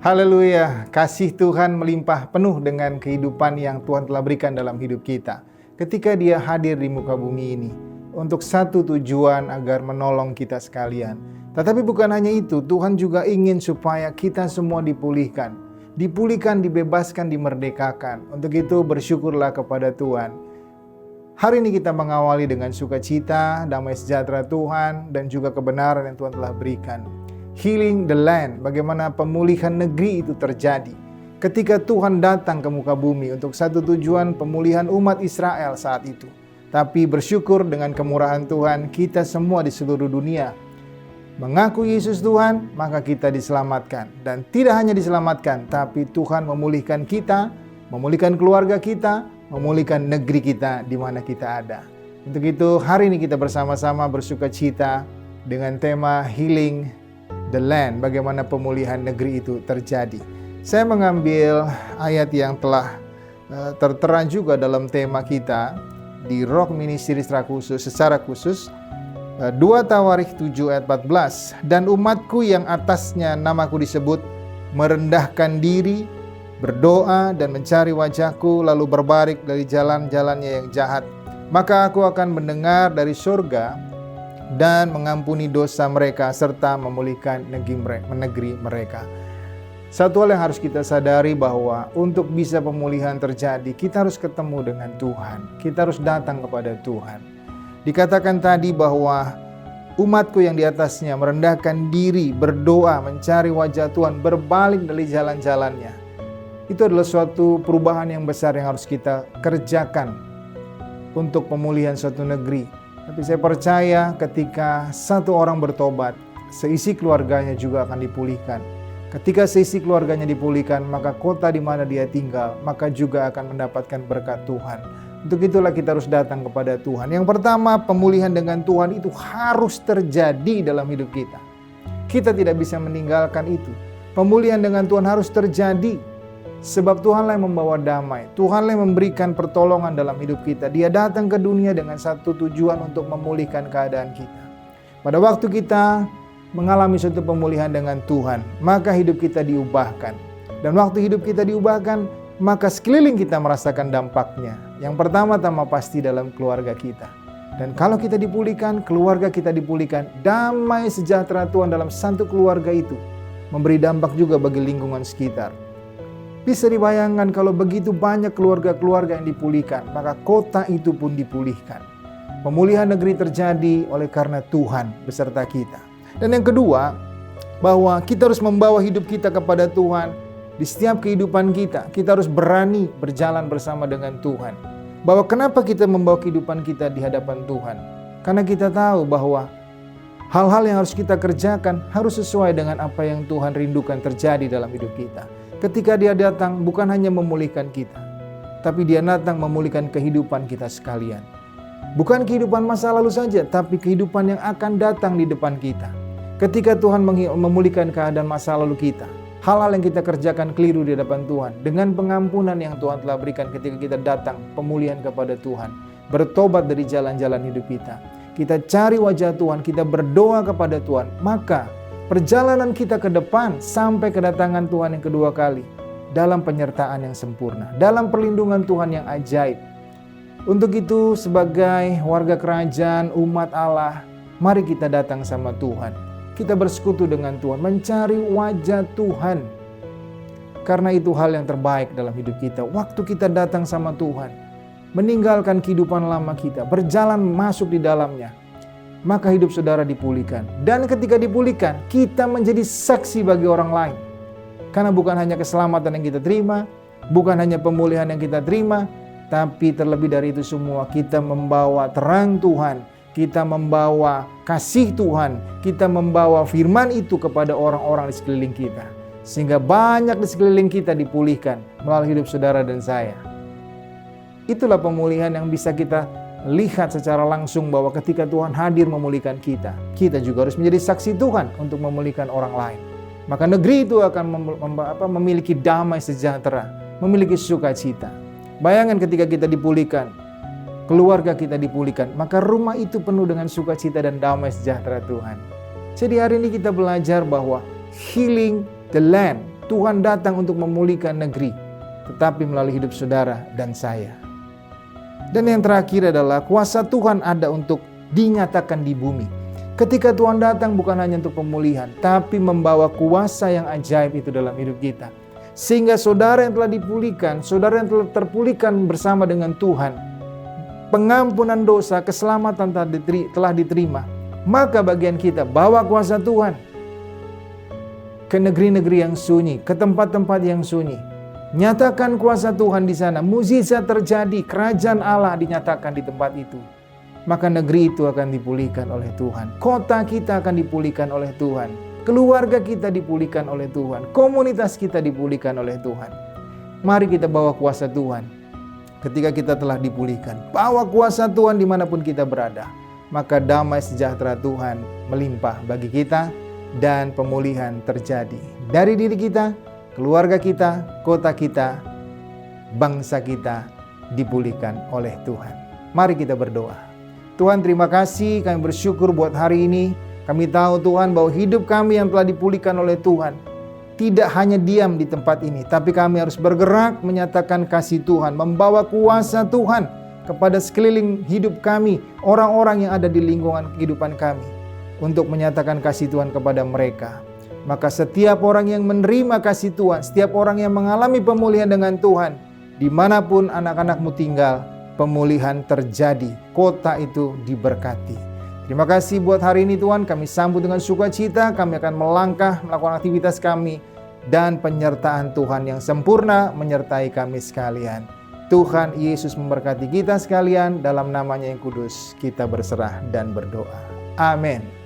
Haleluya, kasih Tuhan melimpah penuh dengan kehidupan yang Tuhan telah berikan dalam hidup kita. Ketika Dia hadir di muka bumi ini, untuk satu tujuan agar menolong kita sekalian. Tetapi bukan hanya itu, Tuhan juga ingin supaya kita semua dipulihkan. Dipulihkan, dibebaskan, dimerdekakan. Untuk itu bersyukurlah kepada Tuhan. Hari ini kita mengawali dengan sukacita, damai sejahtera Tuhan, dan juga kebenaran yang Tuhan telah berikan. Healing the land, bagaimana pemulihan negeri itu terjadi. Ketika Tuhan datang ke muka bumi untuk satu tujuan pemulihan umat Israel saat itu. Tapi bersyukur dengan kemurahan Tuhan, kita semua di seluruh dunia mengaku Yesus Tuhan, maka kita diselamatkan. Dan tidak hanya diselamatkan, tapi Tuhan memulihkan kita, memulihkan keluarga kita, memulihkan negeri kita di mana kita ada. Untuk itu hari ini kita bersama-sama bersukacita dengan tema Healing the Land, bagaimana pemulihan negeri itu terjadi. Saya mengambil ayat yang telah tertera juga dalam tema kita di Rock Ministry secara khusus 2 Tawarikh 7 ayat 14. Dan umatku yang atasnya namaku disebut merendahkan diri, berdoa dan mencari wajahku, lalu berbarik dari jalan-jalannya yang jahat, maka aku akan mendengar dari surga dan mengampuni dosa mereka serta memulihkan negeri mereka. Satu hal yang harus kita sadari bahwa untuk bisa pemulihan terjadi, kita harus ketemu dengan Tuhan. Kita harus datang kepada Tuhan. Dikatakan tadi bahwa umatku yang di atasnya merendahkan diri, berdoa, mencari wajah Tuhan, berbalik dari jalan-jalannya. Itu adalah suatu perubahan yang besar yang harus kita kerjakan untuk pemulihan suatu negeri. Tapi saya percaya ketika satu orang bertobat, seisi keluarganya juga akan dipulihkan. Ketika seisi keluarganya dipulihkan, maka kota di mana dia tinggal, maka juga akan mendapatkan berkat Tuhan. Untuk itulah kita harus datang kepada Tuhan. Yang pertama, pemulihan dengan Tuhan itu harus terjadi dalam hidup kita. Kita tidak bisa meninggalkan itu. Pemulihan dengan Tuhan harus terjadi. Sebab Tuhanlah yang membawa damai. Tuhanlah yang memberikan pertolongan dalam hidup kita. Dia datang ke dunia dengan satu tujuan untuk memulihkan keadaan kita. Pada waktu kita mengalami suatu pemulihan dengan Tuhan, maka hidup kita diubahkan. Dan waktu hidup kita diubahkan, maka sekeliling kita merasakan dampaknya. Yang pertama-tama pasti dalam keluarga kita. Dan kalau kita dipulihkan, keluarga kita dipulihkan, damai sejahtera Tuhan dalam satu keluarga itu memberi dampak juga bagi lingkungan sekitar. Bisa dibayangkan kalau begitu banyak keluarga-keluarga yang dipulihkan, maka kota itu pun dipulihkan. Pemulihan negeri terjadi oleh karena Tuhan beserta kita. Dan yang kedua, bahwa kita harus membawa hidup kita kepada Tuhan. Di setiap kehidupan kita, kita harus berani berjalan bersama dengan Tuhan. Bahwa kenapa kita membawa kehidupan kita di hadapan Tuhan? Karena kita tahu bahwa hal-hal yang harus kita kerjakan harus sesuai dengan apa yang Tuhan rindukan terjadi dalam hidup kita. Ketika Dia datang, bukan hanya memulihkan kita, tapi Dia datang memulihkan kehidupan kita sekalian. Bukan kehidupan masa lalu saja, tapi kehidupan yang akan datang di depan kita. Ketika Tuhan memulihkan keadaan masa lalu kita, hal-hal yang kita kerjakan keliru di hadapan Tuhan, dengan pengampunan yang Tuhan telah berikan ketika kita datang pemulihan kepada Tuhan, bertobat dari jalan-jalan hidup kita, kita cari wajah Tuhan, kita berdoa kepada Tuhan, maka perjalanan kita ke depan sampai kedatangan Tuhan yang kedua kali dalam penyertaan yang sempurna, dalam perlindungan Tuhan yang ajaib. Untuk itu sebagai warga kerajaan umat Allah, mari kita datang sama Tuhan. Kita bersekutu dengan Tuhan, mencari wajah Tuhan. Karena itu hal yang terbaik dalam hidup kita. Waktu kita datang sama Tuhan, meninggalkan kehidupan lama kita, berjalan masuk di dalamnya, maka hidup saudara dipulihkan. Dan ketika dipulihkan, kita menjadi saksi bagi orang lain. Karena bukan hanya keselamatan yang kita terima, bukan hanya pemulihan yang kita terima, tapi terlebih dari itu semua, kita membawa terang Tuhan, kita membawa kasih Tuhan, kita membawa firman itu kepada orang-orang di sekeliling kita. Sehingga banyak di sekeliling kita dipulihkan melalui hidup saudara dan saya. Itulah pemulihan yang bisa kita lihat secara langsung bahwa ketika Tuhan hadir memulihkan kita, kita juga harus menjadi saksi Tuhan untuk memulihkan orang lain. Maka negeri itu akan memiliki damai sejahtera, memiliki sukacita. Bayangkan ketika kita dipulihkan, keluarga kita dipulihkan, maka rumah itu penuh dengan sukacita dan damai sejahtera Tuhan. Jadi hari ini kita belajar bahwa healing the land, Tuhan datang untuk memulihkan negeri, tetapi melalui hidup saudara dan saya. Dan yang terakhir adalah kuasa Tuhan ada untuk dinyatakan di bumi. Ketika Tuhan datang bukan hanya untuk pemulihan, tapi membawa kuasa yang ajaib itu dalam hidup kita. Sehingga saudara yang telah dipulihkan, saudara yang telah terpulihkan bersama dengan Tuhan, pengampunan dosa, keselamatan telah diterima, maka bagian kita bawa kuasa Tuhan ke negeri-negeri yang sunyi, ke tempat-tempat yang sunyi. Nyatakan kuasa Tuhan di sana, mukjizat terjadi, kerajaan Allah dinyatakan di tempat itu. Maka negeri itu akan dipulihkan oleh Tuhan. Kota kita akan dipulihkan oleh Tuhan. Keluarga kita dipulihkan oleh Tuhan. Komunitas kita dipulihkan oleh Tuhan. Mari kita bawa kuasa Tuhan. Ketika kita telah dipulihkan, bawa kuasa Tuhan dimanapun kita berada. Maka damai sejahtera Tuhan melimpah bagi kita dan pemulihan terjadi. Dari diri kita, keluarga kita, kota kita, bangsa kita dipulihkan oleh Tuhan. Mari kita berdoa. Tuhan, terima kasih, kami bersyukur buat hari ini. Kami tahu Tuhan bahwa hidup kami yang telah dipulihkan oleh Tuhan tidak hanya diam di tempat ini, tapi kami harus bergerak menyatakan kasih Tuhan, membawa kuasa Tuhan kepada sekeliling hidup kami, orang-orang yang ada di lingkungan kehidupan kami, untuk menyatakan kasih Tuhan kepada mereka. Maka setiap orang yang menerima kasih Tuhan, setiap orang yang mengalami pemulihan dengan Tuhan, dimanapun anak-anakmu tinggal, pemulihan terjadi, kota itu diberkati. Terima kasih buat hari ini Tuhan, kami sambut dengan sukacita, kami akan melangkah melakukan aktivitas kami, dan penyertaan Tuhan yang sempurna menyertai kami sekalian. Tuhan Yesus memberkati kita sekalian, dalam namanya yang kudus kita berserah dan berdoa. Amin.